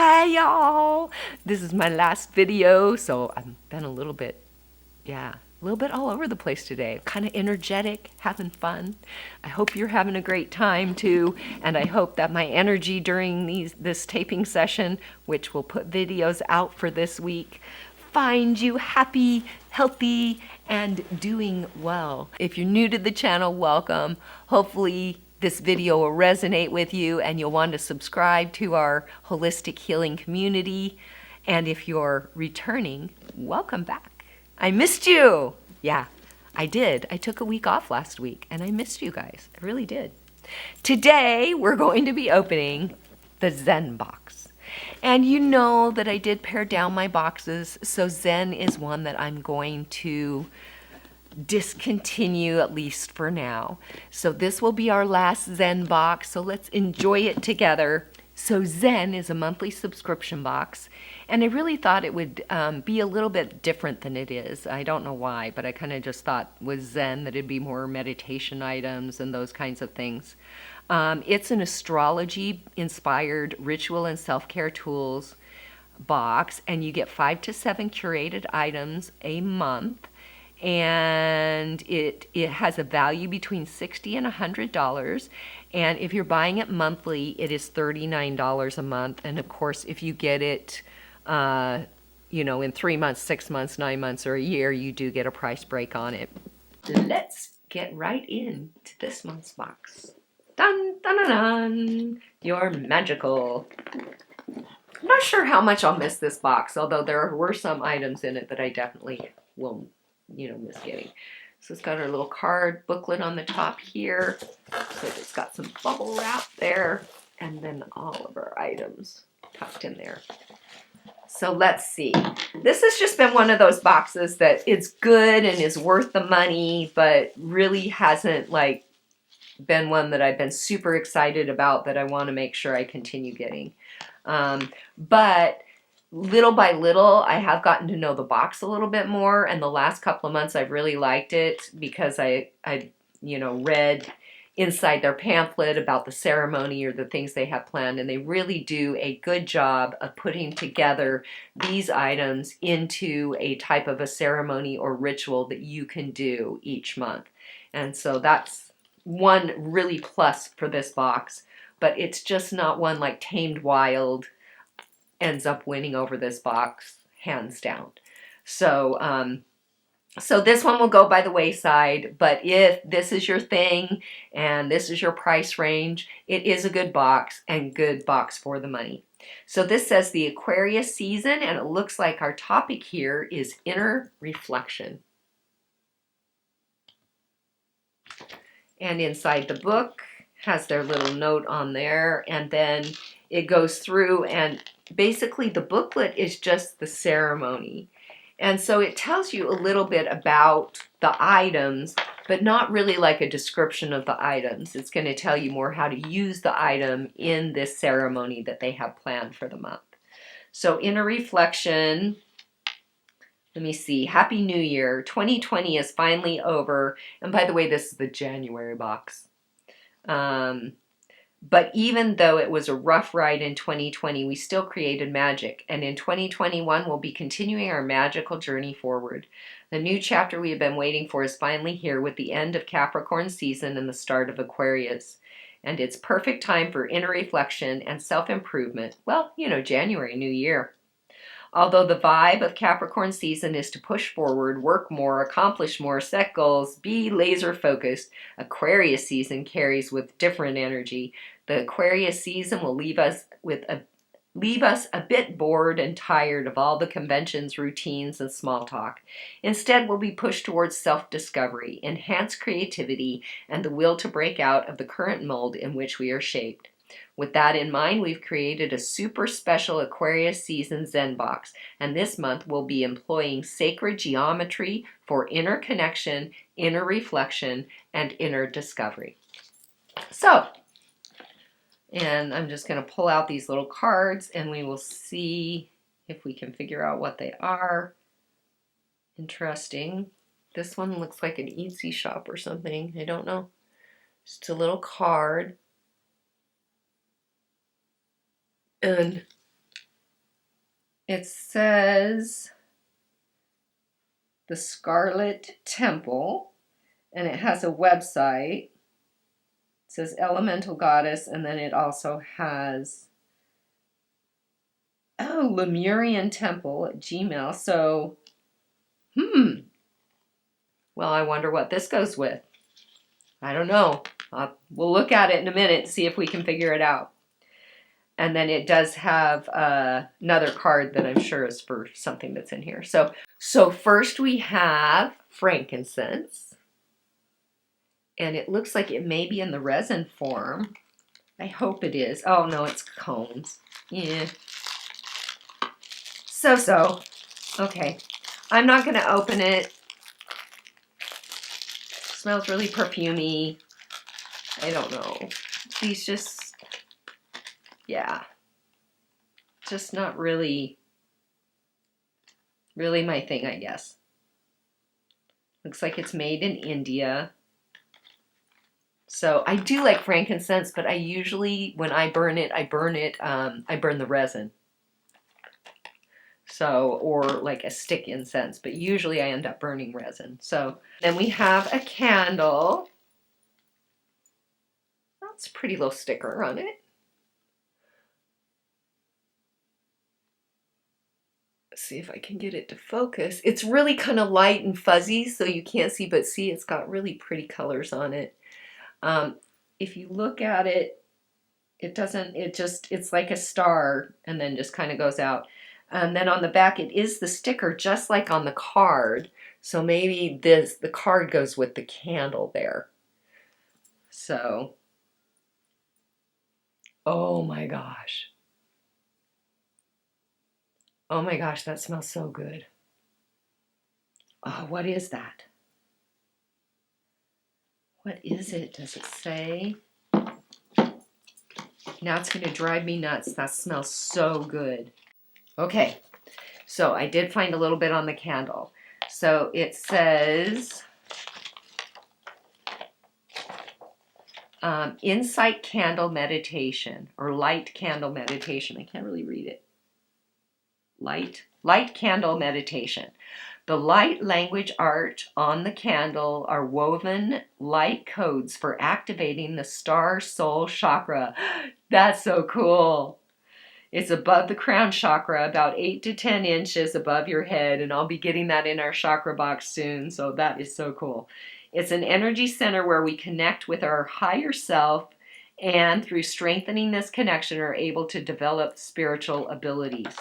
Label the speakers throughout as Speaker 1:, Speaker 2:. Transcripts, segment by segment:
Speaker 1: Hi y'all! This is my last video, so I've been a little bit, all over the place today. Kind of energetic, having fun. I hope you're having a great time too, and I hope that my energy during this taping session, which will put videos out for this week, find you happy, healthy, and doing well. If you're new to the channel, welcome. Hopefully this video will resonate with you and you'll want to subscribe to our holistic healing community. And if you're returning, welcome back. I missed you. Yeah, I did. I took a week off last week and I missed you guys. I really did. Today, we're going to be opening the Zen box. And you know that I did pare down my boxes, so Zen is one that I'm going to discontinue, at least for now. So this will be our last Zen box, so let's enjoy it together. So Zen is a monthly subscription box, and I really thought it would be a little bit different than it is. I don't know why, but I kind of just thought with Zen that it'd be more meditation items and those kinds of things. It's an astrology-inspired ritual and self-care tools box, and you get 5 to 7 curated items a month. And it has a value between $60 and $100, and if you're buying it monthly, it is $39 a month. And of course, if you get it in 3 months, 6 months, 9 months, or a year, you do get a price break on it. Let's get right into this month's box. Dun dun dun dun! You're magical. I'm not sure how much I'll miss this box, although there were some items in it that I definitely will miss getting. So it's got our little card booklet on the top here. So it's got some bubble wrap there, and then all of our items tucked in there. So let's see. This has just been one of those boxes that it's good and is worth the money, but really hasn't been one that I've been super excited about that I want to make sure I continue getting. But little by little, I have gotten to know the box a little bit more, and the last couple of months I've really liked it because I read inside their pamphlet about the ceremony or the things they have planned, and they really do a good job of putting together these items into a type of a ceremony or ritual that you can do each month. And so that's one really plus for this box, but it's just not one like Tamed Wild ends up winning over this box, hands down. So so this one will go by the wayside, but if this is your thing and this is your price range, it is a good box and good box for the money. So this says the Aquarius season, and it looks like our topic here is inner reflection. And inside the book has their little note on there, and then it goes through, and basically the booklet is just the ceremony. And so it tells you a little bit about the items, but not really like a description of the items. It's going to tell you more how to use the item in this ceremony that they have planned for the month. So inner reflection, let me see, Happy New Year. 2020 is finally over. And by the way, this is the January box. But even though it was a rough ride in 2020, we still created magic. And in 2021, we'll be continuing our magical journey forward. The new chapter we have been waiting for is finally here with the end of Capricorn season and the start of Aquarius. And it's perfect time for inner reflection and self-improvement. Well, January, New Year. Although the vibe of Capricorn season is to push forward, work more, accomplish more, set goals, be laser focused, Aquarius season carries with different energy. The Aquarius season will leave us a bit bored and tired of all the conventions, routines, and small talk. Instead, we'll be pushed towards self-discovery, enhanced creativity, and the will to break out of the current mold in which we are shaped. With that in mind, we've created a super special Aquarius season Zen box, and this month we'll be employing sacred geometry for inner connection, inner reflection, and inner discovery. So, and I'm just going to pull out these little cards and we will see if we can figure out what they are. Interesting. This one looks like an Etsy shop or something. I don't know. Just a little card. And it says the Scarlet Temple, and it has a website. It says Elemental Goddess, and then it also has Lemurian Temple at Gmail. So, well, I wonder what this goes with. I don't know. We'll look at it in a minute to see if we can figure it out. And then it does have another card that I'm sure is for something that's in here. So first we have frankincense. And it looks like it may be in the resin form. I hope it is. Oh, no, it's cones. Yeah. So. Okay. I'm not going to open it. Smells really perfumey. I don't know. These just, yeah. Just not really my thing, I guess. Looks like it's made in India. So I do like frankincense, but I usually, when I burn it, I burn the resin. So, or like a stick incense, but usually I end up burning resin. So then we have a candle. That's a pretty little sticker on it. Let's see if I can get it to focus. It's really kind of light and fuzzy, so you can't see, but see, it's got really pretty colors on it. If you look at it, it's like a star and then just kind of goes out. And then on the back, it is the sticker just like on the card. So maybe the card goes with the candle there. So, oh my gosh. Oh my gosh, that smells so good. Oh, what is that? What is it? Does it say? Now it's going to drive me nuts. That smells so good. Okay, so I did find a little bit on the candle. So it says Insight Candle Meditation, or Light Candle Meditation. I can't really read it. Light Candle Meditation. The light language art on the candle are woven light codes for activating the star soul chakra. That's so cool. It's above the crown chakra, about 8 to 10 inches above your head, and I'll be getting that in our chakra box soon, so that is so cool. It's an energy center where we connect with our higher self, and through strengthening this connection are able to develop spiritual abilities.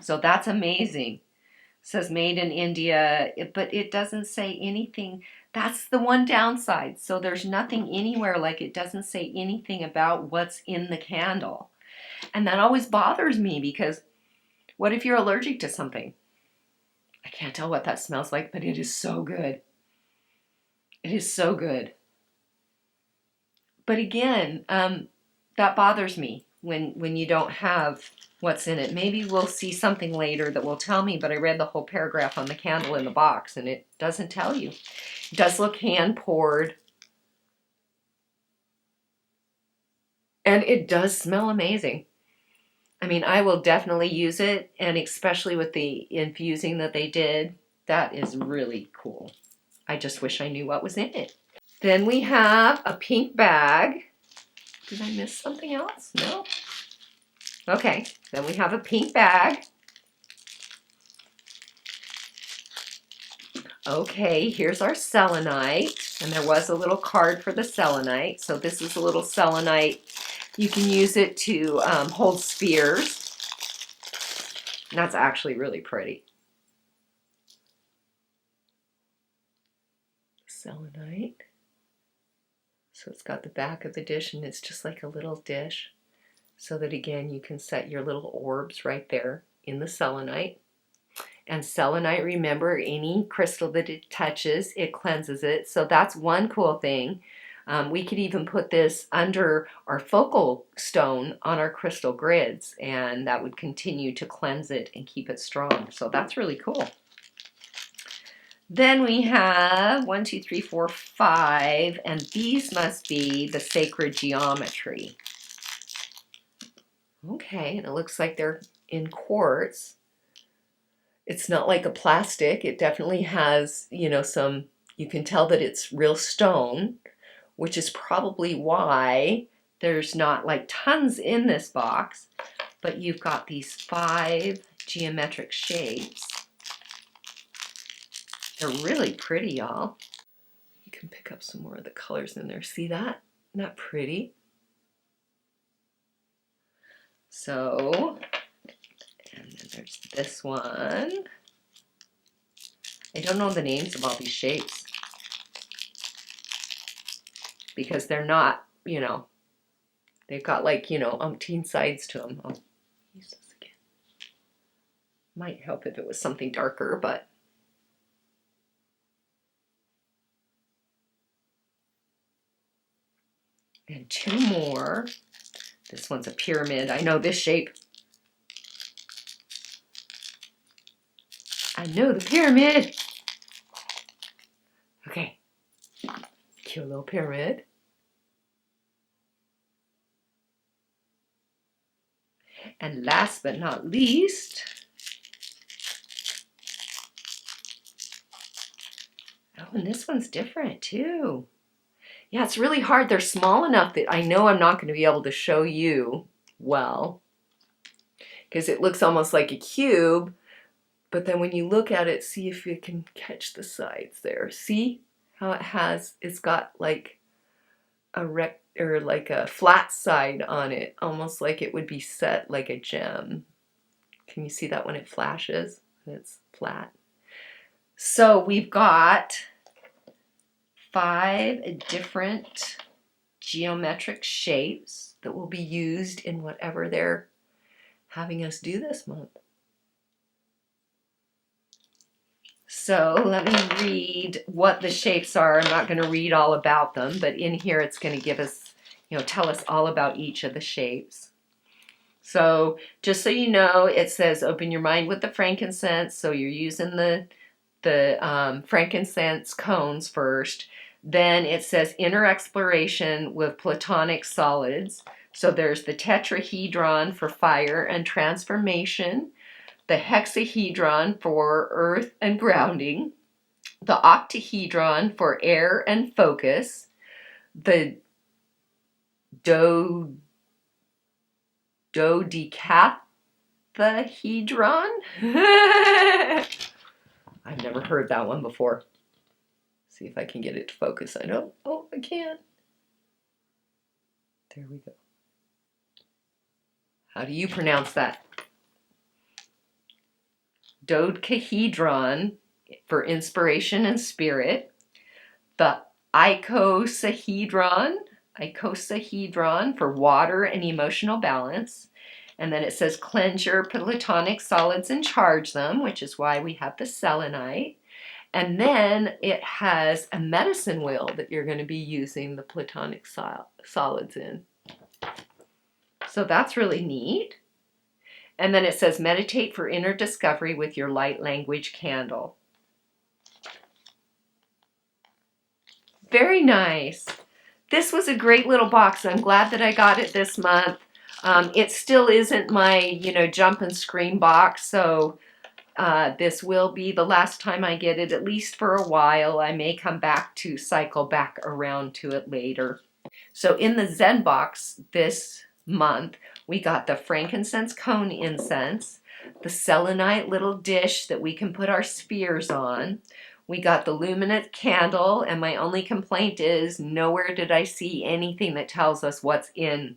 Speaker 1: So that's amazing. It says made in India, but it doesn't say anything. That's the one downside. So there's nothing anywhere, like it doesn't say anything about what's in the candle. And that always bothers me, because what if you're allergic to something? I can't tell what that smells like, but it is so good. It is so good. But again, that bothers me when you don't have what's in it. Maybe we'll see something later that will tell me, but I read the whole paragraph on the candle in the box and it doesn't tell you. It does look hand poured. And it does smell amazing. I mean, I will definitely use it, and especially with the infusing that they did, that is really cool. I just wish I knew what was in it. Then we have a pink bag. Did I miss something else? No? Okay, then we have a pink bag. Okay, here's our selenite, and there was a little card for the selenite. So this is a little selenite. You can use it to hold spheres. And that's actually really pretty. Selenite. So it's got the back of the dish, and it's just like a little dish. So that again, you can set your little orbs right there in the selenite. And selenite, remember, any crystal that it touches, it cleanses it. So that's one cool thing. We could even put this under our focal stone on our crystal grids, and that would continue to cleanse it and keep it strong. So that's really cool. Then we have 1, 2, 3, 4, 5, and these must be the sacred geometry. Okay, and it looks like they're in quartz. It's not like a plastic. It definitely has, you know, some, you can tell that it's real stone, which is probably why there's not like tons in this box, but you've got these 5 geometric shapes. They're really pretty, y'all. You can pick up some more of the colors in there. See that? Isn't that pretty? So, and then there's this one. I don't know the names of all these shapes because they're not, you know, they've got like, you know, umpteen sides to them. I'll use this again. Might help if it was something darker, but and 2 more. This one's a pyramid. I know this shape. I know the pyramid. Okay. Cute little pyramid. And last but not least, oh, and this one's different too. Yeah, it's really hard. They're small enough that I know I'm not going to be able to show you well because it looks almost like a cube. But then when you look at it, see if you can catch the sides there. See how it's got like a or like a flat side on it, almost like it would be set like a gem. Can you see that when it flashes? It's flat. So we've got 5 different geometric shapes that will be used in whatever they're having us do this month. So let me read what the shapes are. I'm not going to read all about them, but in here it's going to give us, you know, tell us all about each of the shapes. So just so you know, it says open your mind with the frankincense. So you're using the frankincense cones first. Then it says inner exploration with Platonic solids. So there's the tetrahedron for fire and transformation, the hexahedron for earth and grounding, the octahedron for air and focus, the dodecahedron. I've never heard that one before. See if I can get it to focus. I don't. Oh, I can. There we go. How do you pronounce that? Dodecahedron for inspiration and spirit. The icosahedron for water and emotional balance. And then it says cleanse your Platonic solids and charge them, which is why we have the selenite. And then it has a medicine wheel that you're going to be using the Platonic solids in. So that's really neat. And then it says meditate for inner discovery with your light language candle. Very nice. This was a great little box. I'm glad that I got it this month. It still isn't my, you know, jump and scream box, so this will be the last time I get it, at least for a while. I may come back to cycle back around to it later. So in the Zen box this month, we got the frankincense cone incense, the selenite little dish that we can put our spheres on. We got the luminous candle, and my only complaint is nowhere did I see anything that tells us what's in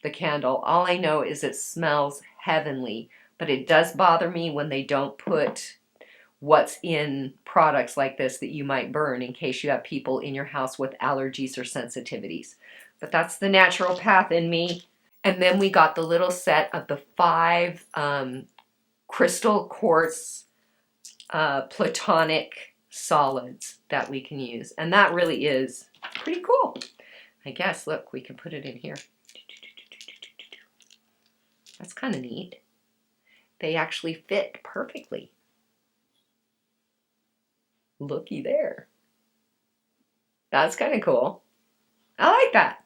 Speaker 1: the candle. All I know is it smells heavenly, but it does bother me when they don't put what's in products like this that you might burn in case you have people in your house with allergies or sensitivities. But that's the natural path in me. And then we got the little set of the 5 crystal quartz Platonic solids that we can use. And that really is pretty cool. I guess, look, we can put it in here. That's kind of neat. They actually fit perfectly. Looky there. That's kind of cool. I like that.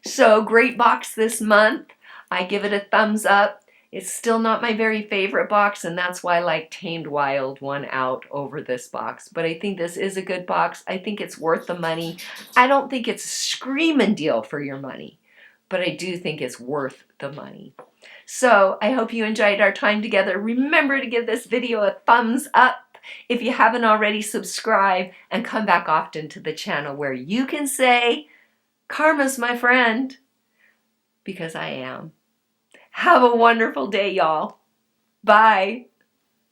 Speaker 1: So great box this month. I give it a thumbs up. It's still not my very favorite box, and that's why I like Tamed Wild won out over this box. But I think this is a good box. I think it's worth the money. I don't think it's a screaming deal for your money, but I do think it's worth the money. So I hope you enjoyed our time together. Remember to give this video a thumbs up. If you haven't already, subscribe and come back often to the channel where you can say, "Karma's my friend," because I am. Have a wonderful day, y'all. Bye.